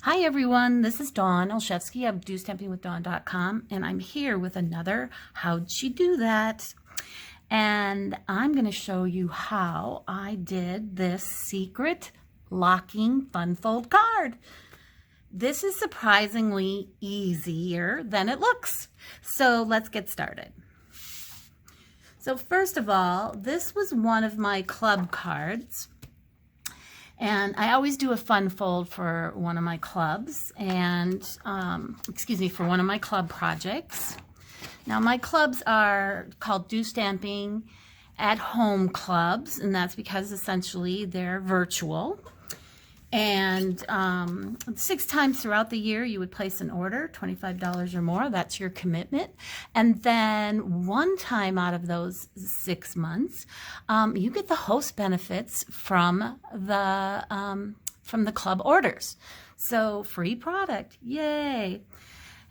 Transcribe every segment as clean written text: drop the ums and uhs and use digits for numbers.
Hi everyone, this is Dawn Olszewski of DOstampingWithDawn.com, and I'm here with another How'd She Do That? And I'm going to show you how I did this secret locking fun fold card. This is surprisingly easier than it looks. So let's get started. So first of all, this was one of my club cards. And I always do a fun fold for one of my clubs and, for one of my club projects. Now my clubs are called Do Stamping at Home clubs, and that's because essentially they're virtual. And 6 times throughout the year, you would place an order, $25 or more. That's your commitment. And then 1 time out of those 6 months, you get the host benefits from the club orders. So free product, yay!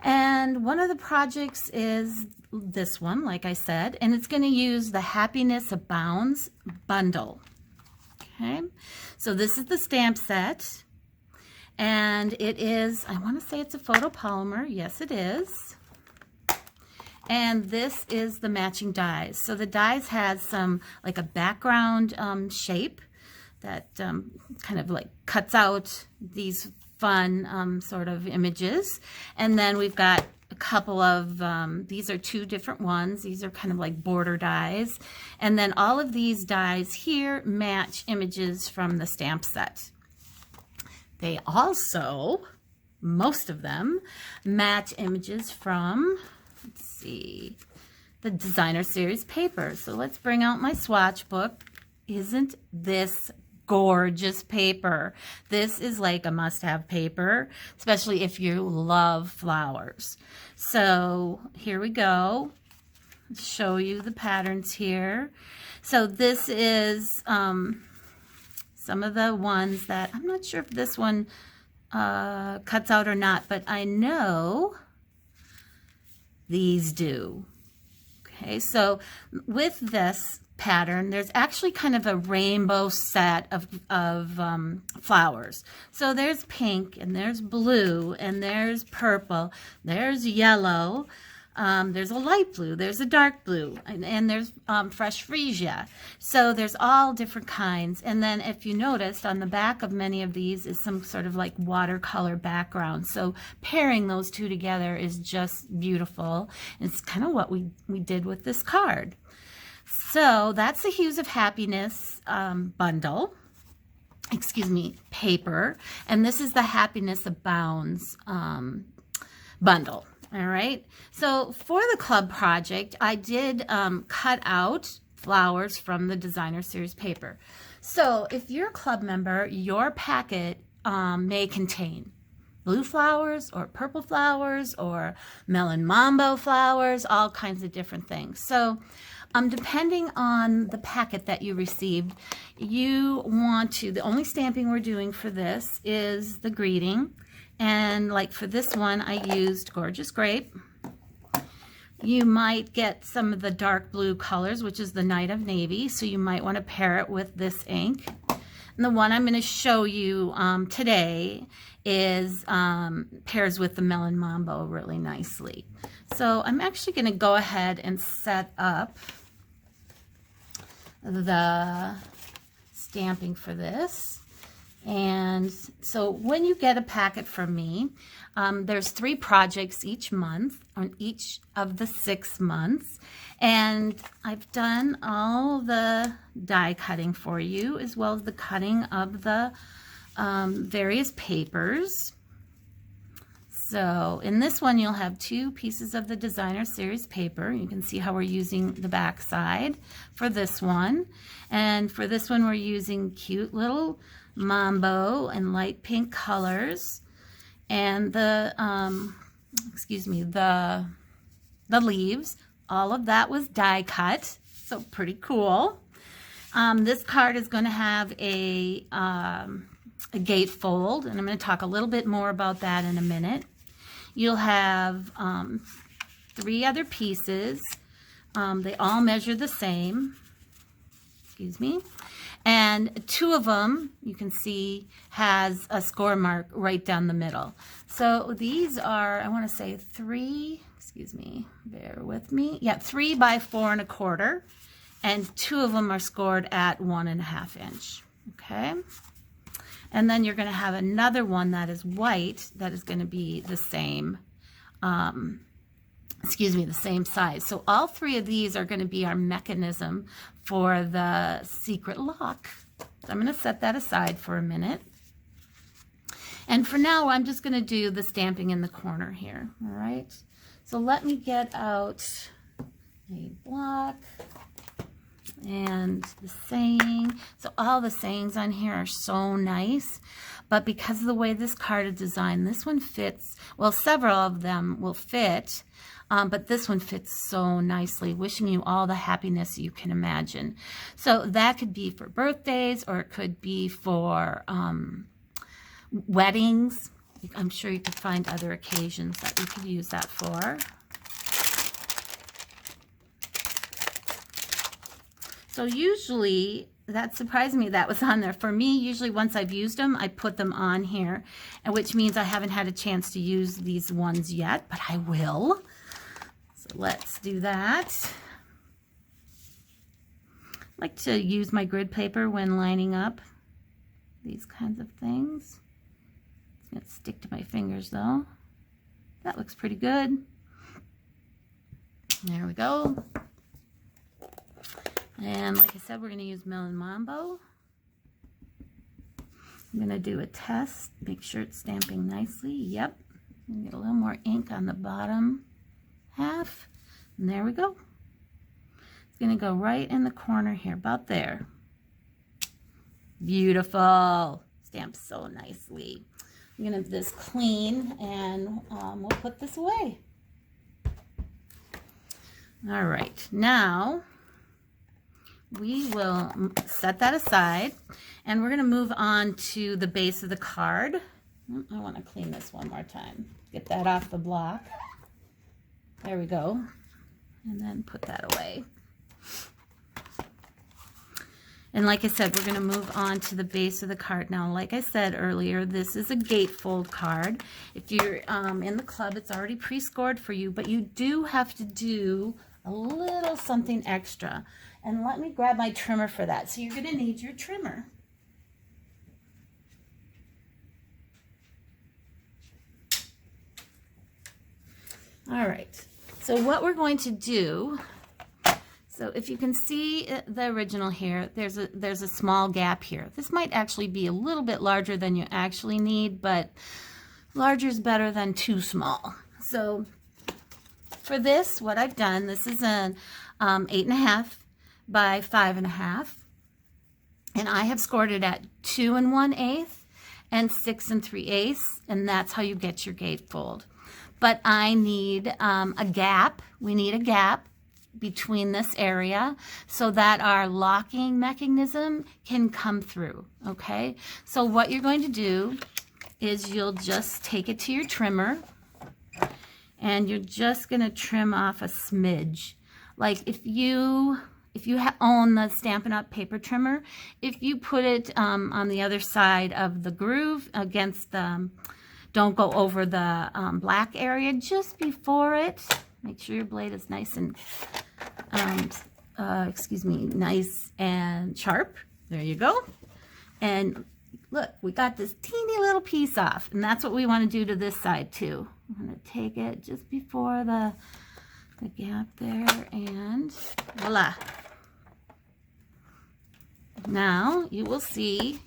And one of the projects is this one, like I said, and it's going to use the Happiness Abounds bundle. Okay, so this is the stamp set, and it is, I want to say it's a photopolymer. Yes, it is. And this is the matching dies. So the dies has some, like a background shape that kind of like cuts out these fun sort of images. And then we've got a couple of, these are 2 different ones. These are kind of like border dies. And then all of these dies here match images from the stamp set. They also, most of them, match images from, let's see, the Designer Series paper. So let's bring out my swatch book. Isn't this gorgeous paper? This is like a must-have paper, especially if you love flowers. So here we go. Let's show you the patterns here. So this is some of the ones that, I'm not sure if this one cuts out or not, but I know these do. Okay, so with this pattern, there's actually kind of a rainbow set of flowers. So there's pink, and there's blue, and there's purple, there's yellow, there's a light blue, there's a dark blue, and there's fresh freesia. So there's all different kinds. And then if you noticed, on the back of many of these is some sort of like watercolor background. So pairing those 2 together is just beautiful. It's kind of what we did with this card. So that's the Hues of Happiness bundle, paper, and this is the Happiness Abounds bundle, all right? So for the club project, I did cut out flowers from the Designer Series paper. So if you're a club member, your packet may contain blue flowers or purple flowers or melon mambo flowers, all kinds of different things. So depending on the packet that you received, you want to, the only stamping we're doing for this is the greeting. And like for this one, I used Gorgeous Grape. You might get some of the dark blue colors, which is the Night of Navy. So you might want to pair it with this ink. And the one I'm going to show you today is pairs with the Melon Mambo really nicely. So I'm actually going to go ahead and set up the stamping for this. And so when you get a packet from me, there's 3 projects each month on each of the 6 months. And I've done all the die cutting for you, as well as the cutting of the various papers. So in this one, you'll have 2 pieces of the Designer Series paper. You can see how we're using the back side for this one. And for this one, we're using cute little mambo and light pink colors. And the, the leaves, all of that was die cut. So pretty cool. This card is going to have a gatefold, and I'm going to talk a little bit more about that in a minute. You'll have 3 other pieces. They all measure the same. And two of them, you can see, has a score mark right down the middle. So these are, I want to say 3, excuse me, bear with me. Yeah, 3 by 4 1/4. And 2 of them are scored at 1.5 inch. Okay. And then you're going to have another one that is white that is going to be the same, the same size. So all 3 of these are going to be our mechanism for the secret lock. So I'm going to set that aside for a minute. And for now, I'm just going to do the stamping in the corner here. All right. So let me get out a block. And the saying, so all the sayings on here are so nice, but because of the way this card is designed, this one fits, well, several of them will fit, but this one fits so nicely, wishing you all the happiness you can imagine. So that could be for birthdays, or it could be for weddings. I'm sure you could find other occasions that you could use that for. So usually, that surprised me that was on there. For me, usually once I've used them, I put them on here, and which means I haven't had a chance to use these ones yet, but I will. So let's do that. I like to use my grid paper when lining up these kinds of things. It's going to stick to my fingers though. That looks pretty good. There we go. And like I said, we're going to use Melon Mambo. I'm going to do a test, make sure it's stamping nicely. Yep. Get a little more ink on the bottom half. And there we go. It's going to go right in the corner here, about there. Beautiful. Stamps so nicely. I'm going to have this clean, and we'll put this away. All right. Now we will set that aside, and we're going to move on to the base of the card. I want to clean this one more time. Get that off the block. There we go. And then put that away. And like I said, we're going to move on to the base of the card. Now, like I said earlier, this is a gatefold card. If you're in the club, it's already pre-scored for you, but you do have to do a little something extra. And let me grab my trimmer for that. So you're going to need your trimmer. All right. So what we're going to do, so if you can see the original here, there's a small gap here. This might actually be a little bit larger than you actually need, but larger is better than too small. So for this, what I've done, this is an 8.5 by 5.5, and I have scored it at 2 1/8 and 6 3/8, and that's how you get your gatefold. But I need a gap. We need a gap between this area so that our locking mechanism can come through. Okay, so what you're going to do is you'll just take it to your trimmer, and you're just going to trim off a smidge. Like if you own the Stampin' Up paper trimmer, if you put it on the other side of the groove against the, don't go over the black area, just before it. Make sure your blade is nice and, nice and sharp. There you go. And look, we got this teeny little piece off, and that's what we want to do to this side too. I'm going to take it just before the gap there, and voila. Now you will see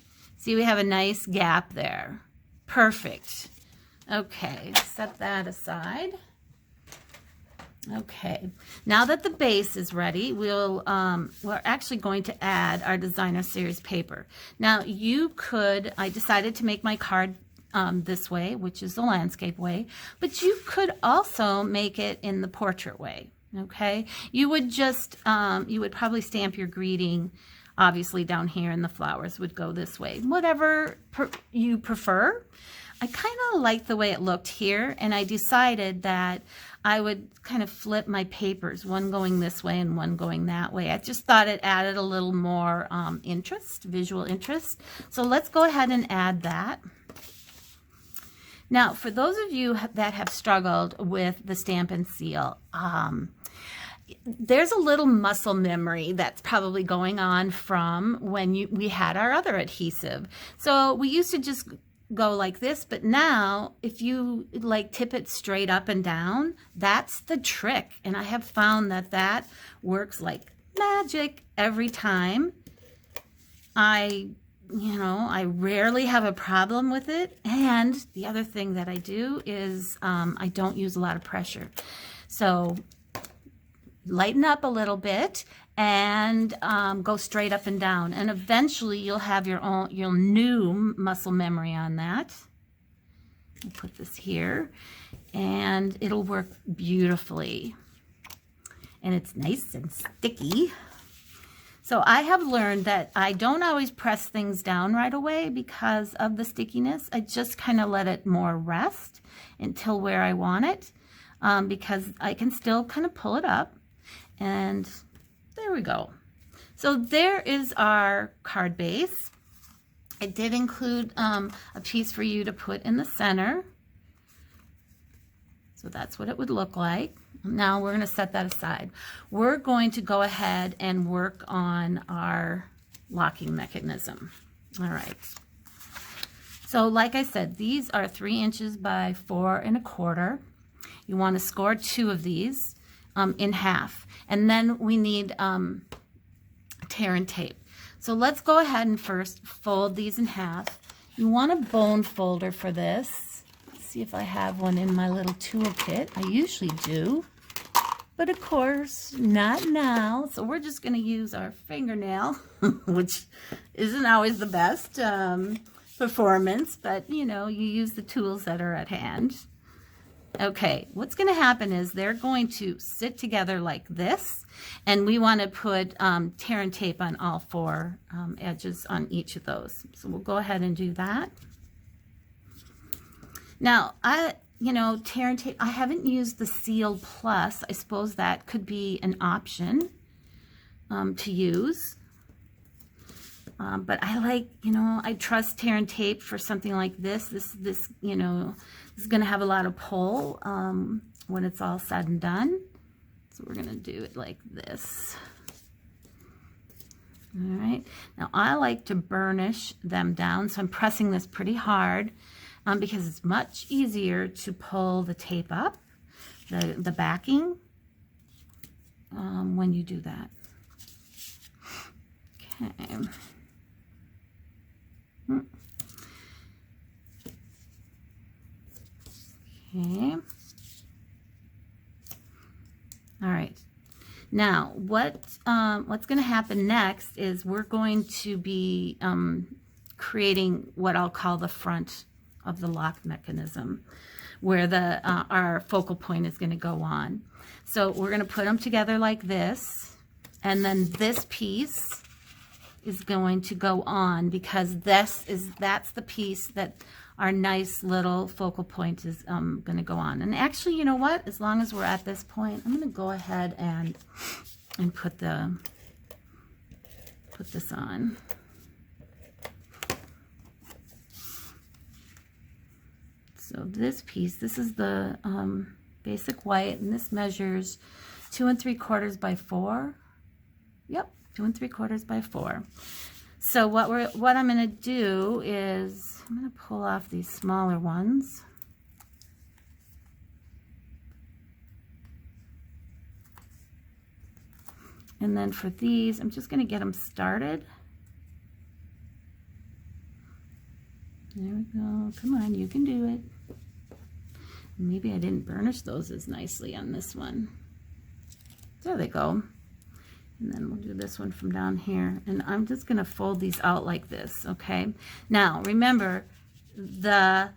we have a nice gap there. Perfect. Okay, set that aside. Okay, now that the base is ready, we're actually going to add our designer series paper. Now you could, I decided to make my card this way, which is the landscape way, but you could also make it in the portrait way. Okay, you would just, you would probably stamp your greeting obviously down here, and the flowers would go this way. Whatever you prefer. I kind of like the way it looked here, and I decided that I would kind of flip my papers, one going this way and one going that way. I just thought it added a little more interest, visual interest. So let's go ahead and add that. Now, for those of you that have struggled with the Stampin' Seal, there's a little muscle memory that's probably going on from when we had our other adhesive. So we used to just go like this, but now if you like tip it straight up and down, that's the trick. And I have found that that works like magic every time. I rarely have a problem with it. And the other thing that I do is I don't use a lot of pressure. So lighten up a little bit and go straight up and down. And eventually you'll have your new muscle memory on that. I'll put this here and it'll work beautifully. And it's nice and sticky. So I have learned that I don't always press things down right away because of the stickiness. I just kind of let it more rest until where I want it, because I can still kind of pull it up. And there we go. So there is our card base. I did include a piece for you to put in the center. So that's what it would look like. Now we're going to set that aside. We're going to go ahead and work on our locking mechanism. All right. So like I said, these are 3 inches by 4 1/4. You want to score 2 of these in half. And then we need tear and tape. So let's go ahead and first fold these in half. You want a bone folder for this. Let's see if I have one in my little toolkit. I usually do, but of course not now. So we're just going to use our fingernail, which isn't always the best performance, but you use the tools that are at hand. Okay, what's going to happen is they're going to sit together like this, and we want to put tear and tape on all 4 edges on each of those. So we'll go ahead and do that. Now, tear and tape, I haven't used the Seal Plus. I suppose that could be an option to use. But I like, I trust tear and tape for something like this. This is going to have a lot of pull when it's all said and done. So we're going to do it like this. All right. Now I like to burnish them down, so I'm pressing this pretty hard because it's much easier to pull the tape up, the backing, when you do that. Okay. Okay. All right. Now, what's going to happen next is we're going to be creating what I'll call the front of the lock mechanism, where our focal point is going to go on. So we're going to put them together like this, and then this piece is going to go on because that's the piece that our nice little focal point is going to go on. And actually, you know what? As long as we're at this point, I'm going to go ahead and put this on. So this piece, this is the basic white, and this measures 2 3/4 by 4. Yep, 2 3/4 by 4. So what I'm going to do is I'm going to pull off these smaller ones. And then for these, I'm just going to get them started. There we go. Come on, you can do it. Maybe I didn't burnish those as nicely on this one. There they go. And then we'll do this one from down here. And I'm just going to fold these out like this, okay? Now, remember, the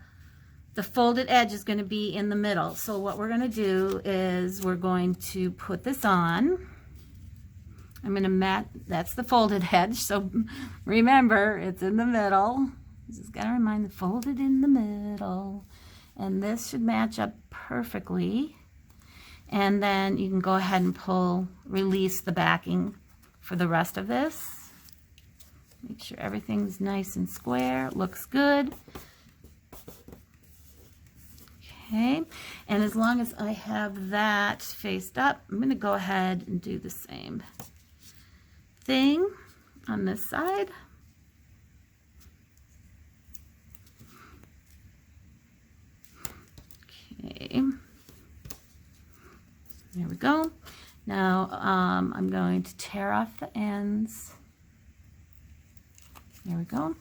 folded edge is going to be in the middle. So what we're going to do is we're going to put this on. I'm going to mat, that's the folded edge. So remember, it's in the middle. Just got to remind the folded in the middle. And this should match up perfectly. And then you can go ahead and release the backing for the rest of this. Make sure everything's nice and square, looks good. Okay, and as long as I have that faced up, I'm going to go ahead and do the same thing on this side. Okay, there we go. Now I'm going to tear off the ends. There we go.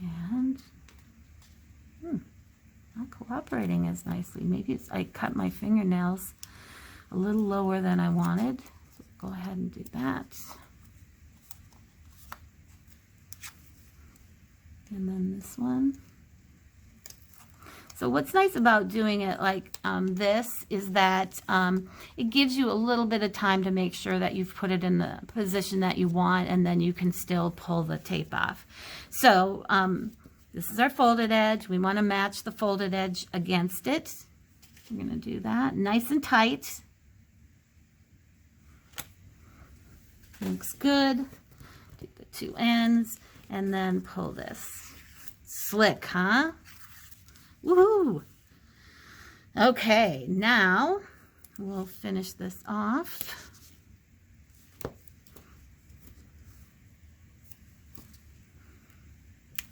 And not cooperating as nicely. Maybe I cut my fingernails a little lower than I wanted. So go ahead and do that. And then this one. So what's nice about doing it like this is that it gives you a little bit of time to make sure that you've put it in the position that you want, and then you can still pull the tape off. So this is our folded edge. We want to match the folded edge against it. We're going to do that nice and tight. Looks good. Do the two ends and then pull this. Slick, huh? Woohoo! Okay, now we'll finish this off.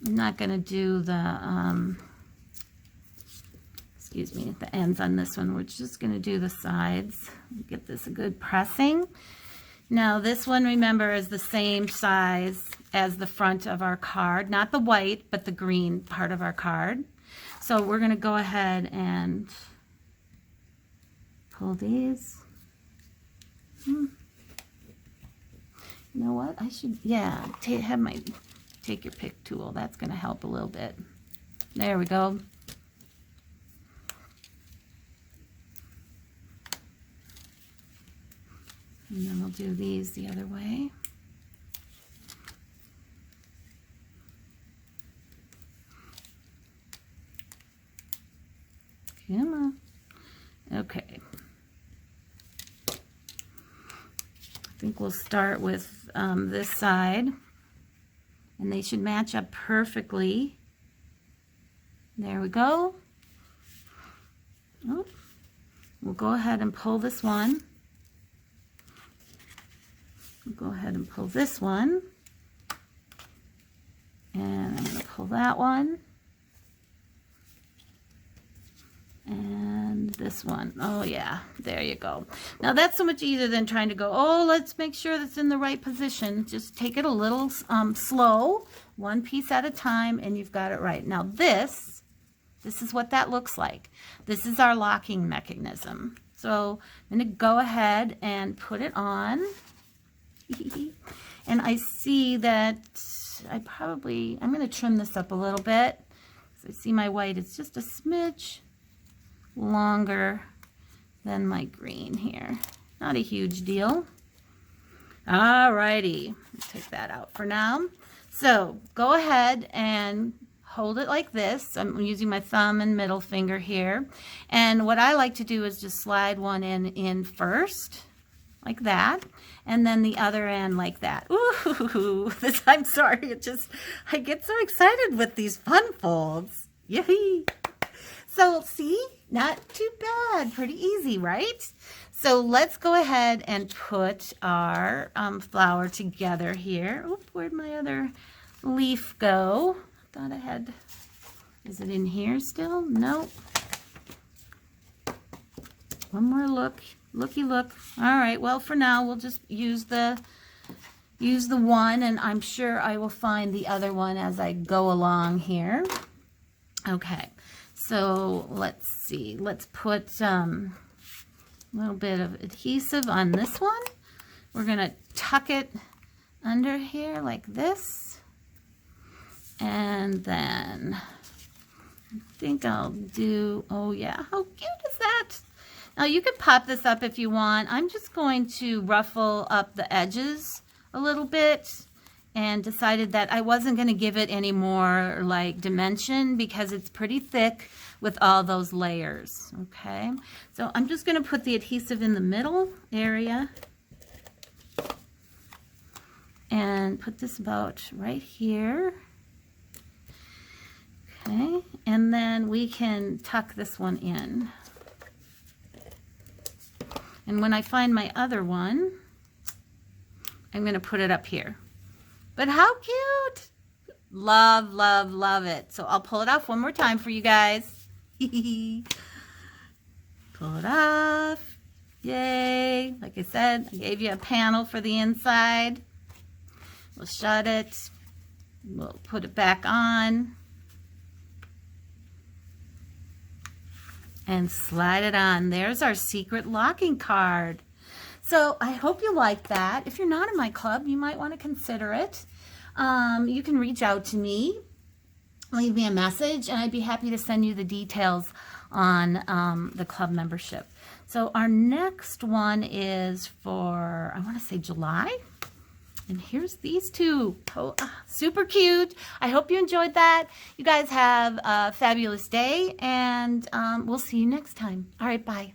I'm not going to do the, excuse me, the ends on this one. We're just going to do the sides. Get this a good pressing. Now this one, remember, is the same size as the front of our card. Not the white, but the green part of our card. So we're going to go ahead and pull these. You know what? I should, yeah, take your pick tool. That's going to help a little bit. There we go. And then we'll do these the other way. Come on. Okay. I think we'll start with this side. And they should match up perfectly. There we go. Oh, we'll go ahead and pull this one. We'll go ahead and pull this one. And I'm going to pull that one. And this one. Oh yeah, there you go. Now that's so much easier than trying to go, oh, let's make sure that's in the right position. Just take it a little slow, one piece at a time, and you've got it right. Now this is what that looks like. This is our locking mechanism. So I'm going to go ahead and put it on. And I see that I'm going to trim this up a little bit. So I see my white, it's just a smidge longer than my green here. Not a huge deal. Alrighty, take that out for now. So go ahead and hold it like this. I'm using my thumb and middle finger here. And what I like to do is just slide one in first, like that, and then the other end like that. Ooh, I'm sorry, I get so excited with these fun folds. Yay! So see, not too bad, pretty easy, right? So let's go ahead and put our flower together here. Oop, where'd my other leaf go? Thought I had, is it in here still? Nope. One more look, looky look. All right, well for now we'll just use the one, and I'm sure I will find the other one as I go along here. Okay. So let's see, let's put a little bit of adhesive on this one. We're going to tuck it under here like this. And then I think I'll do, oh yeah, how cute is that? Now you could pop this up if you want. I'm just going to ruffle up the edges a little bit and decided that I wasn't going to give it any more like dimension because it's pretty thick with all those layers. Okay, so I'm just going to put the adhesive in the middle area and put this about right here. Okay, and then we can tuck this one in. And when I find my other one, I'm going to put it up here. But how cute! Love, love, love it. So I'll pull it off one more time for you guys. Pull it off. Yay! Like I said, I gave you a panel for the inside. We'll shut it. We'll put it back on. And slide it on. There's our secret locking card. So I hope you like that. If you're not in my club, you might want to consider it. You can reach out to me, leave me a message, and I'd be happy to send you the details on the club membership. So our next one is for, I want to say July. And here's these two. Oh, super cute. I hope you enjoyed that. You guys have a fabulous day, and we'll see you next time. All right, bye.